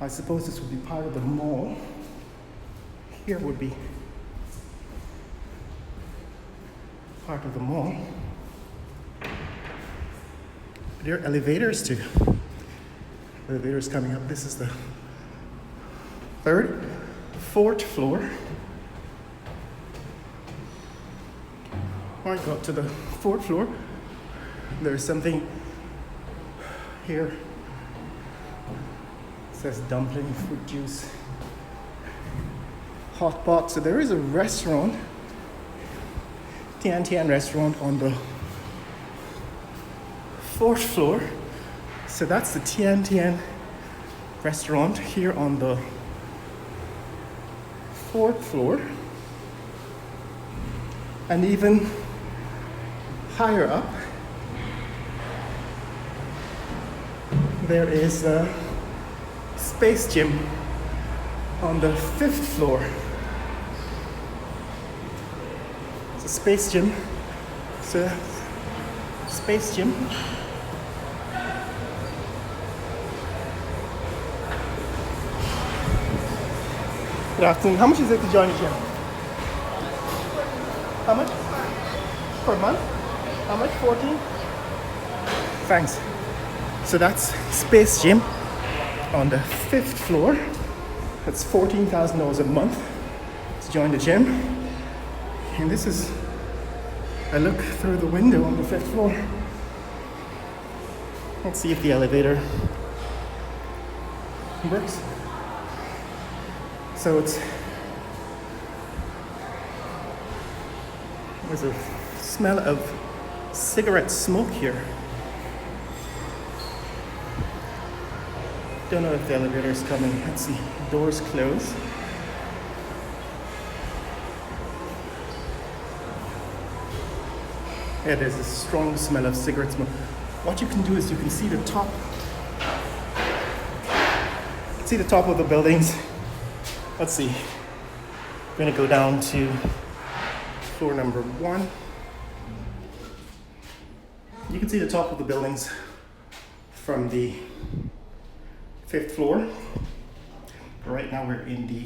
I suppose this would be part of the mall. Here would be part of the mall. There are elevators too. Elevators coming up. This is the third, fourth floor. When I got to the fourth floor, there's something here. It says dumpling, fruit juice, hot pot. So there is a restaurant, Tian restaurant on the fourth floor. So that's the Tian restaurant here on the fourth floor. And even higher up, there is a space gym on the fifth floor. It's a space gym. It's a space gym. Good afternoon. How much is it to join the gym? How much? Per month? How much? 14? Thanks. So that's Space Gym on the fifth floor. That's $14,000 a month to join the gym. And this is a look through the window on the fifth floor. Let's see if the elevator works. So there's a smell of cigarette smoke here. Don't know if the elevator is coming. Let's see. Doors close. Yeah, there's a strong smell of cigarette smoke. What you can do is you can see the top. See the top of the buildings. Let's see. We're gonna go down to floor number 1. You can see the top of the buildings from the 5th floor. Right now we're in the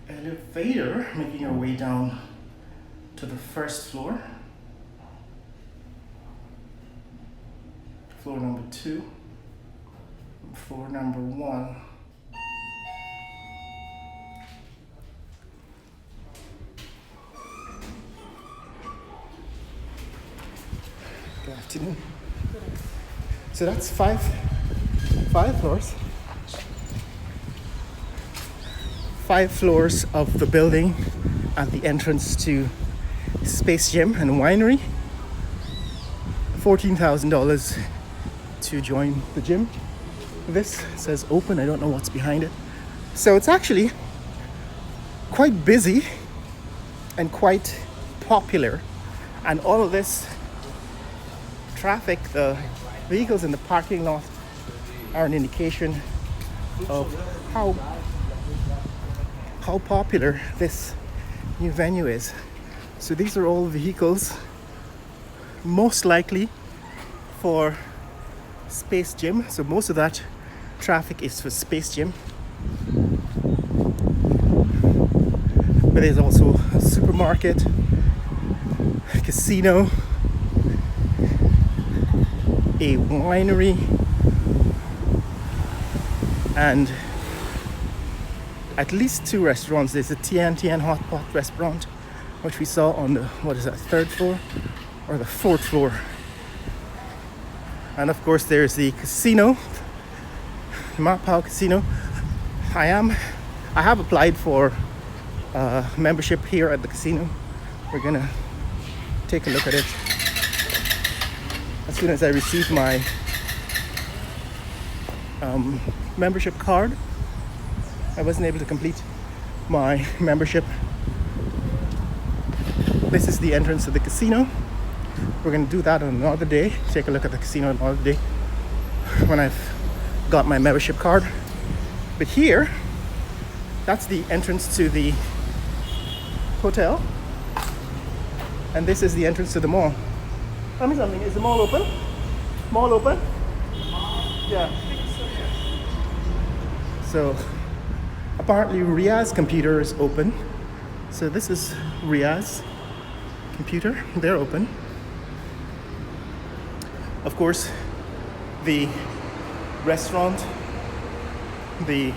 elevator, making our way down to the 1st floor. Floor number 2. Floor number 1. Good afternoon. So that's five floors. 5 floors of the building at the entrance to Space Gym and Winery. $14,000 to join the gym. This says open. I don't know what's behind it. So it's actually quite busy and quite popular. And all of this traffic, the vehicles in the parking lot are an indication of how popular this new venue is. So these are all vehicles most likely for Space Gym. So most of that traffic is for Space Gym. But there's also a supermarket, a casino, a winery, and at least 2 restaurants. There's a Tian hot pot restaurant, which we saw on the, 3rd floor or the 4th floor. And of course there's the casino, Mapao Casino. I have applied for membership here at the casino. We're gonna take a look at it as soon as I receive my membership card. I wasn't able to complete my membership. This is the entrance to the casino. We're going to do that on another day. Take a look at the casino on another day when I've got my membership card. But here, that's the entrance to the hotel. And this is the entrance to the mall. Tell me something, is the mall open? Mall open? Yeah. So apparently Riaz computer is open. So this is Riaz computer, they're open. Of course, the restaurant, the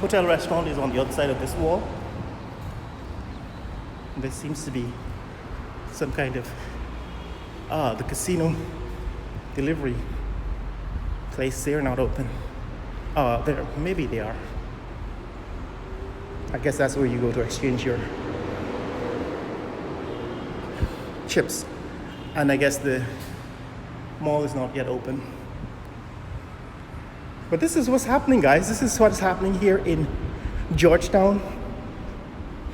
hotel restaurant is on the other side of this wall. There seems to be some kind of the casino delivery place. They're not open. There, maybe they are. I guess that's where you go to exchange your chips. And I guess the mall is not yet open. But this is what's happening, guys. This is what's happening here in Georgetown,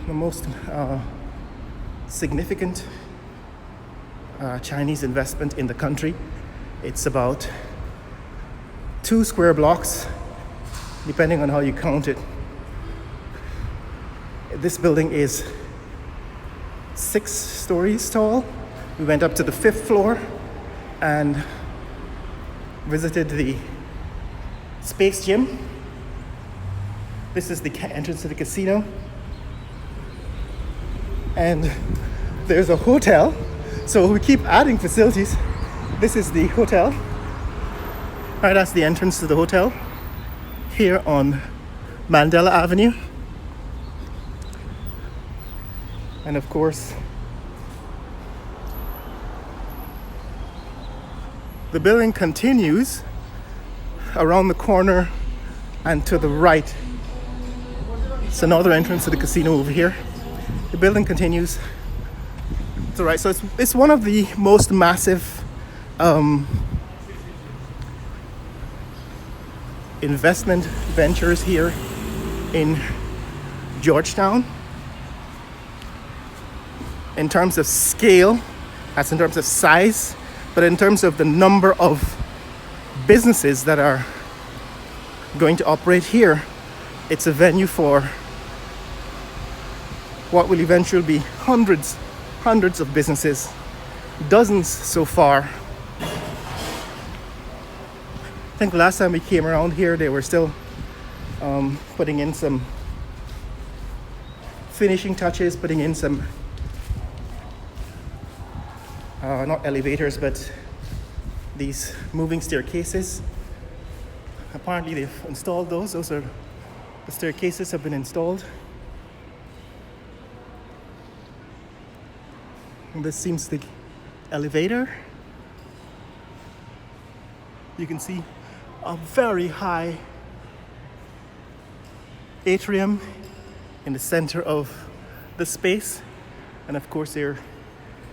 the most significant Chinese investment in the country. It's about 2 square blocks, depending on how you count it. This building is 6 stories tall. We went up to the 5th floor and visited the Space Gym. This is the entrance to the casino. And there's a hotel. So we keep adding facilities. This is the hotel. Right, that's the entrance to the hotel here on Mandela Avenue. And of course, the building continues around the corner and to the right. It's another entrance to the casino over here. The building continues to the right. So it's one of the most massive investment ventures here in Georgetown. In terms of scale, that's in terms of size, but in terms of the number of businesses that are going to operate here, it's a venue for what will eventually be hundreds of businesses, dozens so far. I think the last time we came around here, they were still putting in some finishing touches, putting in some not elevators, but these moving staircases. Apparently they've installed those. The staircases have been installed. And this seems the elevator. You can see a very high atrium in the center of the space. And of course there are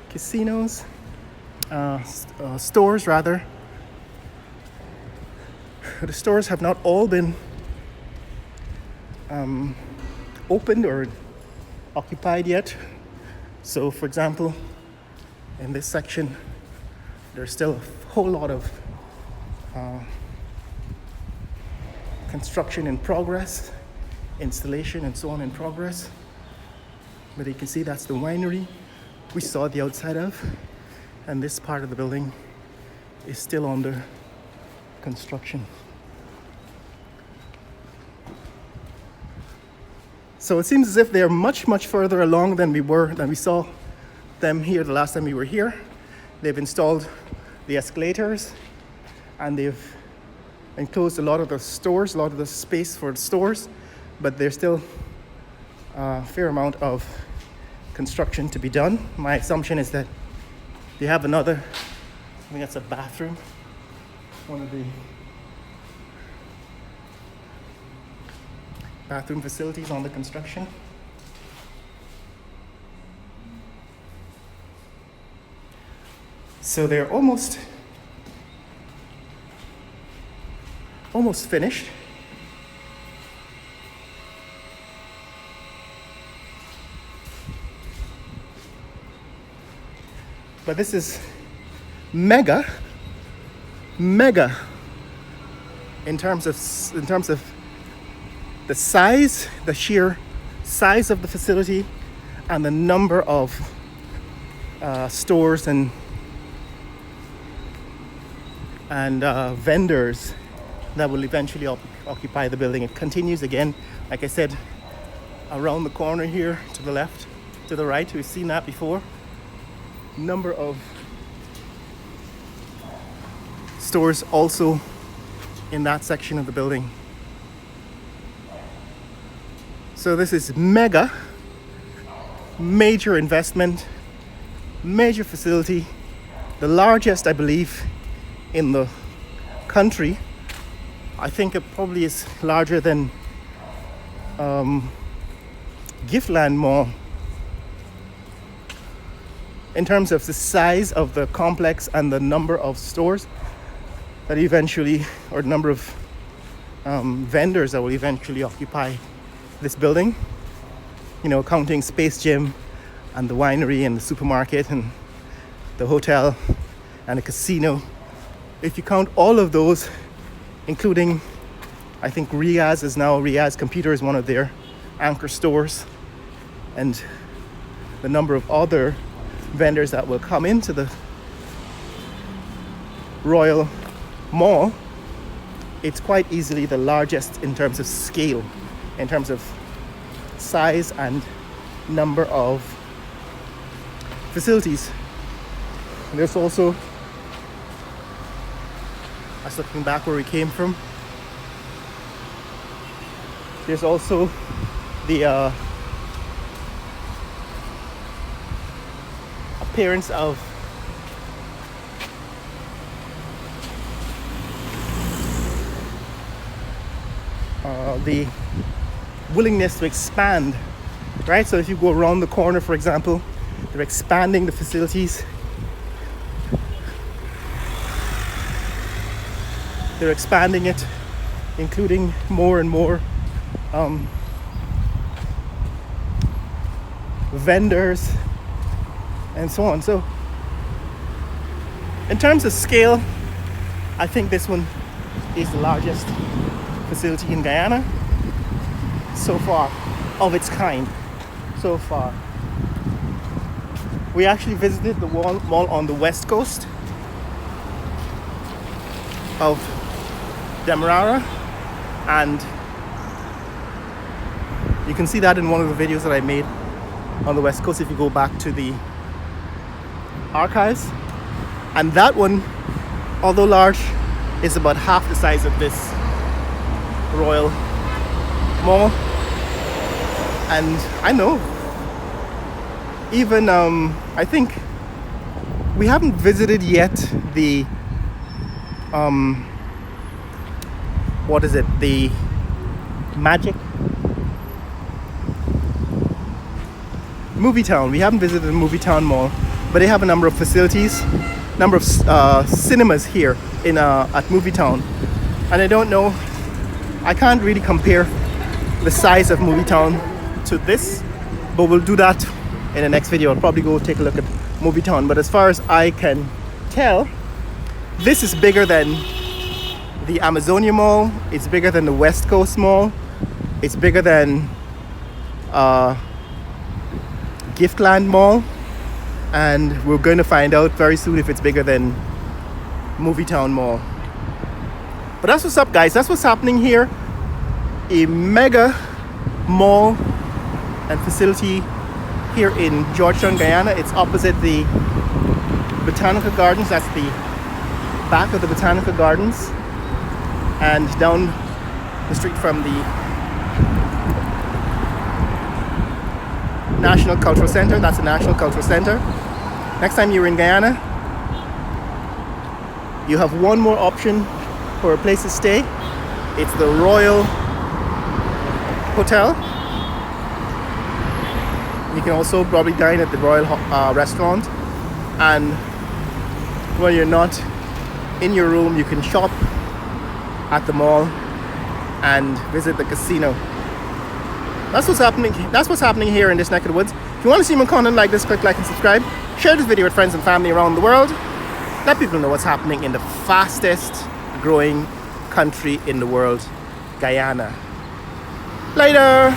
casinos, stores rather. The stores have not all been opened or occupied yet. So for example, in this section, there's still a whole lot of construction in progress, installation and so on in progress. But you can see that's the winery we saw the outside of, and this part of the building is still under construction. So it seems as if they're much further along than we saw them here the last time we were here. They've installed the escalators and they've enclosed a lot of the stores, a lot of the space for the stores, but there's still a fair amount of construction to be done. My assumption is that they have another, I think that's a bathroom, one of the bathroom facilities on the construction. So they're almost finished. But this is mega in terms of the size, the sheer size of the facility, and the number of stores and vendors that will eventually occupy the building. It continues again, like I said, around the corner here to the left, to the right. We've seen that before. Number of stores also in that section of the building. So this is major investment, major facility, the largest, I believe, in the country. I think it probably is larger than Giftland Mall in terms of the size of the complex and the number of stores that eventually, or the number of vendors that will eventually occupy this building. You know, counting Space Gym and the winery and the supermarket and the hotel and the casino. If you count all of those, including, I think Riaz Computer is one of their anchor stores, and the number of other vendors that will come into the Royal Mall, it's quite easily the largest in terms of scale, in terms of size and number of facilities. And there's also, that's looking back where we came from, there's also the appearance of the willingness to expand, right? So if you go around the corner, for example, they're expanding the facilities. They're expanding it, including more and more vendors and so on. So in terms of scale, I think this one is the largest facility in Guyana so far, of its kind so far. We actually visited the mall on the west coast of Demerara, and you can see that in one of the videos that I made on the west coast if you go back to the archives. And that one, although large, is about half the size of this Royal Mall. And I know, even I think we haven't visited yet the the Magic Movie Town. We haven't visited the Movie Town Mall, but they have a number of facilities, number of cinemas here in at Movie Town. And I don't know, I can't really compare the size of Movie Town to this, but we'll do that in the next video. I'll probably go take a look at Movie Town. But as far as I can tell, this is bigger than the Amazonia Mall, it's bigger than the West Coast Mall, it's bigger than Giftland Mall, and we're going to find out very soon if it's bigger than Movie Town Mall. But that's what's up, guys. That's what's happening here. A mega mall and facility here in Georgetown, Guyana. It's opposite the Botanical Gardens. That's the back of the Botanical Gardens, and down the street from the National Cultural Center. That's the National Cultural Center. Next time you're in Guyana, you have one more option for a place to stay. It's the Royal Hotel. You can also probably dine at the Royal Restaurant, and when you're not in your room, you can shop at the mall and visit the casino. That's what's happening. That's what's happening here in this neck of the woods. If you want to see more content like this, click like and subscribe. Share this video with friends and family around the world. Let people know what's happening in the fastest growing country in the world, Guyana. Later.